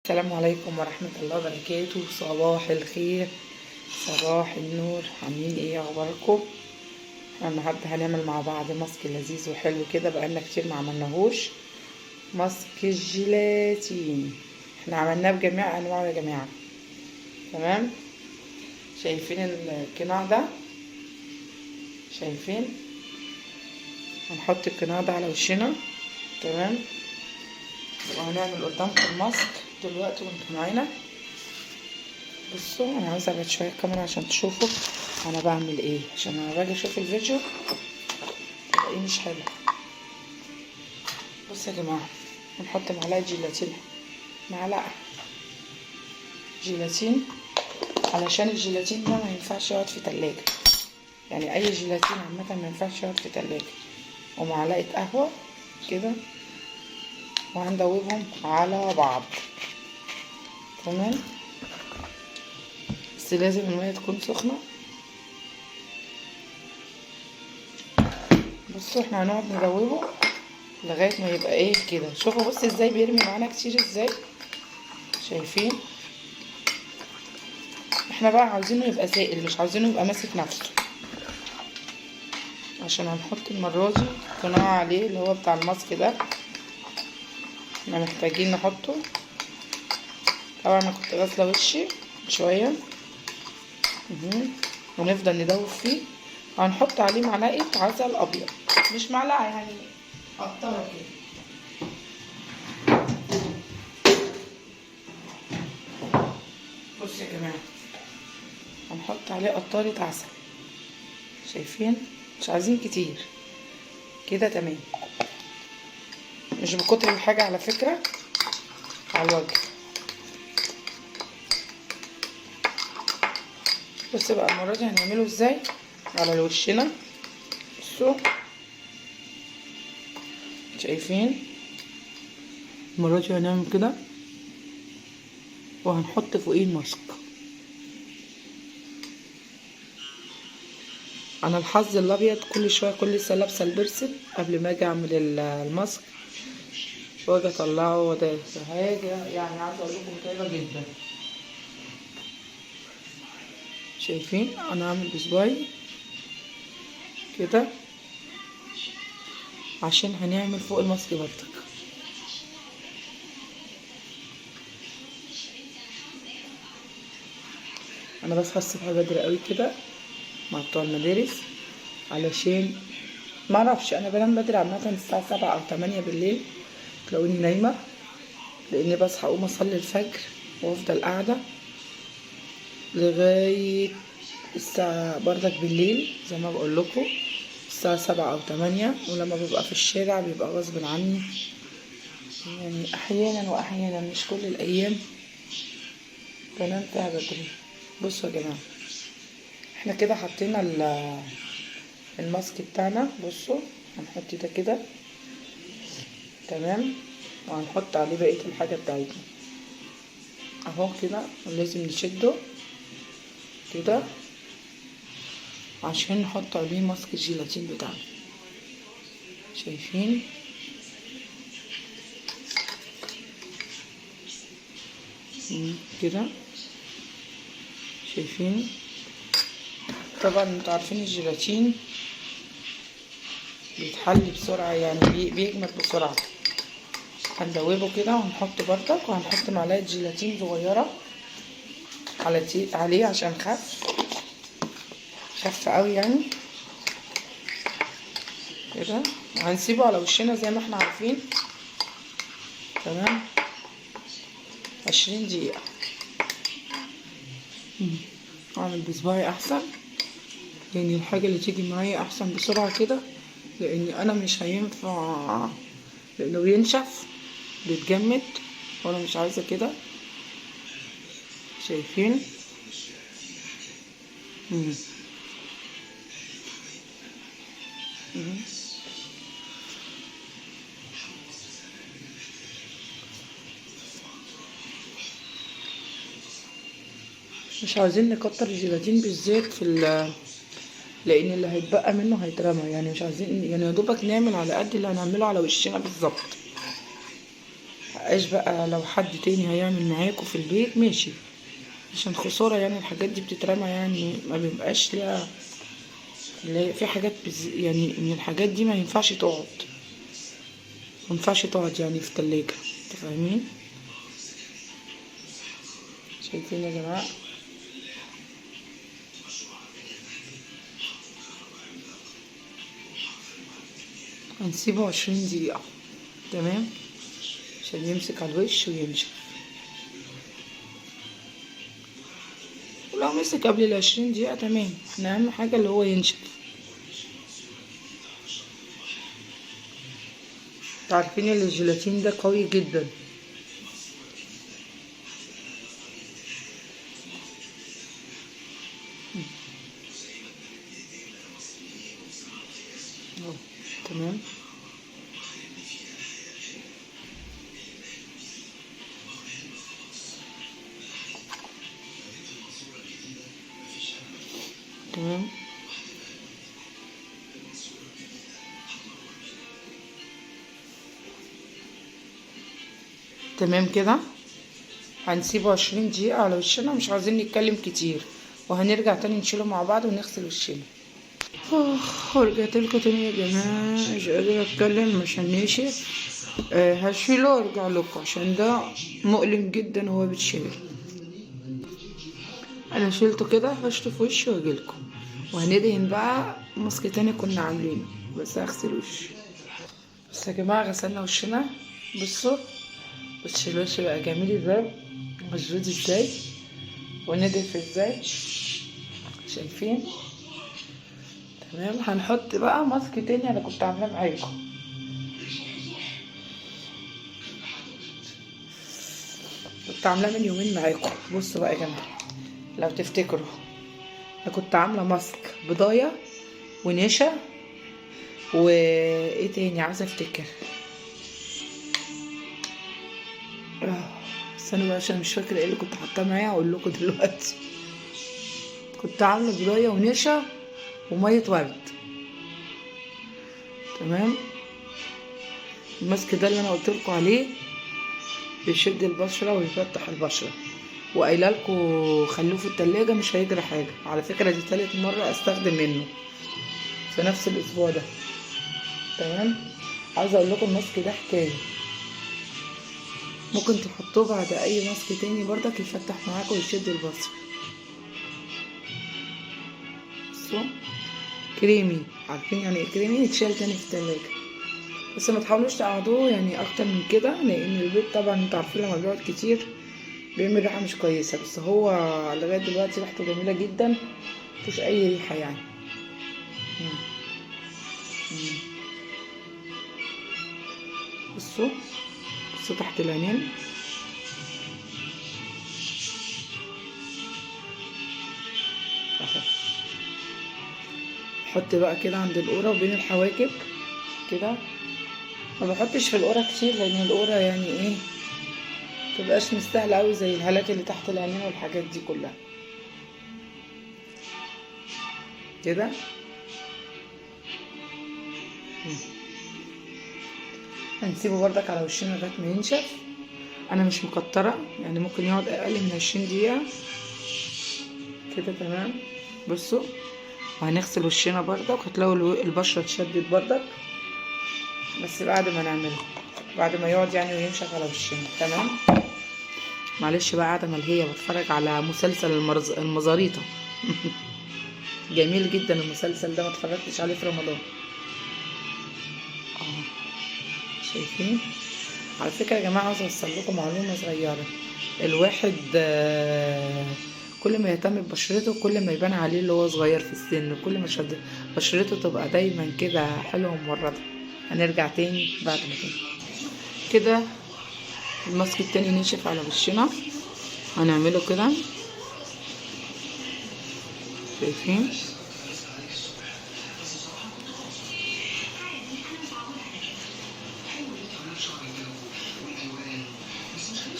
السلام عليكم ورحمة الله وبركاته. صباح الخير، صباح النور. عاملين ايه؟ اخباركم؟ احنا النهارده هنعمل مع بعض ماسك لذيذ وحلو كده، بقالنا كتير ما عملناهوش. ماسك الجيلاتين احنا عملناه بجميع انواعه يا جماعة. تمام. شايفين القناع ده؟ شايفين؟ هنحط القناع ده على وشنا. تمام. وهنعمل قدامكم الماسك دلوقتي وانتم معانا. بصوا، انا عايزه ابعد شويه الكاميرا عشان تشوفوا انا بعمل ايه، عشان انا باجي اشوف الفيديو تلاقيه مش حلو. بصوا يا جماعه، هنحط معلقه جيلاتين، معلقه جيلاتين، علشان الجيلاتين ده ما ينفعش يقعد في تلاجة. يعني اي جيلاتين عامه ما ينفعش يقعد في تلاجة. ومعلقه قهوه كده، وهندوبهم على بعض. تمام. بس لازم الميه تكون سخنه. بصوا احنا هنقعد ندوبه لغايه ما يبقى ايه كده. شوفوا بص ازاي بيرمي معانا كتير ازاي. شايفين؟ احنا بقى عاوزينه يبقى سائل، مش عاوزينه يبقى ماسك نفسه، عشان هنحط المره دي قناع عليه اللي هو بتاع الماسك ده. احنا محتاجين نحطه. طبعا انا كنت غاسله وشي شويه. ونفضل ندوب فيه. هنحط عليه معلقه عسل ابيض، مش معلقه يعني، قطره كده. بص يا جماعه، هنحط عليه قطاره عسل. شايفين؟ مش عايزين كتير كده. تمام. مش بكتر الحاجه على فكره على الوجه. بص بقى المره دي هنعمله ازاي على وشنا. بصوا، شايفين؟ المره دي هنعمل كده وهنحط فوقيه الماسك. انا الحظ الابيض كل شويه كل لسه لابسه البرسل قبل ما اجي اعمل الماسك، واجي اطلعه وده هاجي يعني عايزه اقول لكم متعبه جدا. شايفين؟ انا هعمل بصباعي كده عشان هنعمل فوق الماسك برضك. انا بصحى الصبح بدري قوي كده مع بتوع المدارس، علشان ما اعرفش، انا بنام بدري عامه الساعه 7 او 8 بالليل تلاقوني نايمه، لاني بصحى اقوم اصلي الفجر وافضل قاعده لغايه الساعه بردك بالليل زي ما بقول لكم، الساعه 7 او 8. ولما ببقى في الشارع بيبقى غصب عني، يعني احيانا واحيانا مش كل الايام بنام فيها بدري. بصوا يا جماعه، احنا كده حطينا الماسك بتاعنا. بصوا هنحط ده كده. تمام. وهنحط عليه بقيه الحاجه بتاعتنا اهو كده، ولازم نشده كده عشان نحط عليه ماسك الجيلاتين بتاعنا. شايفين؟ كده. شايفين؟ طبعا انتوا عارفين الجيلاتين بيتحل بسرعه، يعني بيجمد بسرعه. هندوبه كده وهنحط بردك، وهنحط معلقه جيلاتين صغيره عليه عشان خف قوي يعني كده. وهنسيبه على وشنا زي ما احنا عارفين. تمام. 20 دقيقه. اعمل بصباعي احسن، يعني الحاجه اللي تيجي معايا احسن بسرعه كده، لاني انا مش هينفع لانه بينشف بيتجمد، وانا مش عايزه كده. شايفين؟ مش عايزين نكتر الجيلاتين بالذات لان اللي هيتبقى منه هيترمى، يعني مش عايزين، يعني يا دوبك نعمل على قد اللي هنعمله على وشنا بالظبط. مبقاش بقى لو حد تاني هيعمل معاكوا في البيت ماشي، عشان خسارة يعني الحاجات دي بتترمى، يعني ما بيبقاش ليها، في حاجات يعني من الحاجات دي ما ينفعش تقعد، ما ينفعش تقعد يعني في التلاجة، انتوا فاهمين؟ شايفين يا جماعة؟ هنسيبه 20 دقيقة تمام عشان يمسك على الوش وينشف. ولو مسك قبل ال20 دقيقة تمام، احنا اهم حاجة اللي هو ينشف. عارفين ان الجيلاتين ده قوي جدا. اهو تمام. تمام تمام كده. هنسيبه 20 دقيقة على وشنا، مش عايزين نتكلم كتير، وهنرجع تاني نشيله مع بعض ونغسل وشنا. ورجعت لكم تاني يا جماعة، مش قادرة اتكلم عشان ناشف. هشيله وارجع لكم عشان ده مؤلم جدا وهو بيتشيل. انا شيلته كده، هشطف وشي واجيلكم، وهندهن بقى ماسك تاني كنا عاملينه، بس هغسل وشي. بس يا جماعة غسلنا وشنا، بصوا بص الوش بقى جميل ازاي، مشدود ازاي، ونضف ازاي، شايفين؟ تمام. هنحط بقى ماسك تاني انا كنت عاملاه معاكم، كنت عاملاه من يومين معاكم. بصوا بقى يا جماعة، لو تفتكروا انا كنت عاملة ماسك بضاية ونشا وايه تاني، عايزة افتكر. استنوا بقى عشان مش فاكرة ايه اللي كنت حاطاه معايا، هقول لكم دلوقتي. كنت عاملة بضاية ونشا ومية ورد. تمام. الماسك ده اللي انا قلت لكم عليه بيشد البشرة ويفتح البشرة، وقايله لكم خلوه في التلاجة مش هيجرى حاجة. على فكرة دي تالت مرة استخدم منه في نفس الاسبوع ده. تمام. عايزة اقول لكم الماسك ده حكاية، ممكن تحطوه بعد اي ماسك تاني برضك يفتح معاكم ويشد البشرة. بصوا كريمي، عارفين يعني ايه كريمي؟ يتشال تاني في التلاجة، بس ما تحاولوش تقعدوه يعني اكتر من كده، لان البيت طبعا انتوا عارفين لما بيقعد كتير بيعمل ريحه مش كويسه. بس هو لغايه دلوقتي ريحته جميله جدا، مفيش اي ريحه يعني. مم. مم. بصوا بصوا تحت العينين اهو. حط بقى كده عند القوره وبين الحواجب كده، ما بحطش في القوره كتير لان القوره يعني ايه متبقاش مستاهله قوي زي الهالات اللي تحت العينين والحاجات دي كلها كده. هنسيبه بردك على وشنا لغايه ما ينشف. انا مش مكتره يعني، ممكن يقعد اقل من 20 دقيقه كده. تمام. بصوا وهنغسل وشنا بردك، هتلاقوا البشره اتشدت بردك، بس بعد ما نعمله، بعد ما يقعد يعني وينشف على وشنا. تمام. معلش بقى قاعده ملهيه بتفرج على مسلسل المزاريطه جميل جدا المسلسل ده، ما اتفرجتش عليه في رمضان. شايفين؟ على فكره يا جماعه عاوزه اوصل لكم معلومه صغيره. الواحد كل ما يهتم ببشرته كل ما يبان عليه اللي هو صغير في السن، كل ما بشرته تبقى دايما كده حلوه ومورده. هنرجع تاني بعد ما كده الماسك التاني نشف على وشنا، هنعمله كده. شايفين؟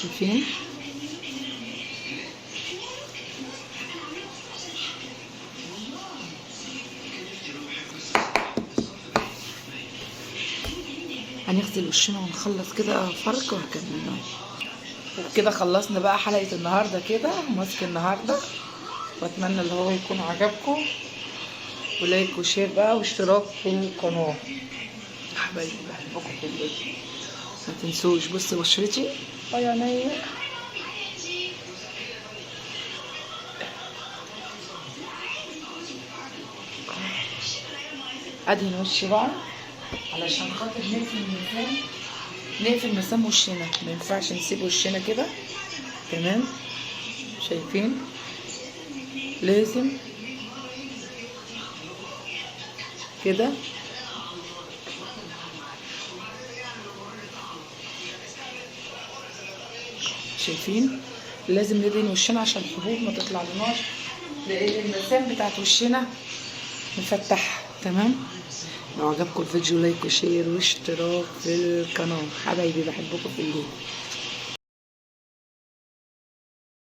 شايفين؟ هنغسل وشنا ونخلص كده فرق وهكمل. وبكده خلصنا بقى حلقة النهاردة كده، ماسك النهاردة، واتمنى اللي هو يكون عجبكم، ولايك وشير بقى واشتراك في القناة. حبايبي بحبكم في البيت، ما تنسوش. بصي بشرتي يا عينيا، ادهن وشي بقى علشان خاطر نقفل مسام وشنا، ما ينفعش نسيب وشنا كده. تمام، شايفين؟ لازم كده. شايفين؟ لازم ندهن وشنا عشان الحبوب ما تطلع لناش، لان المسام بتاعت وشنا مفتحه. تمام، لو عجبكم الفيديو لايك وشير واشتراك في القناه. حبايبي بحبكم في الليل.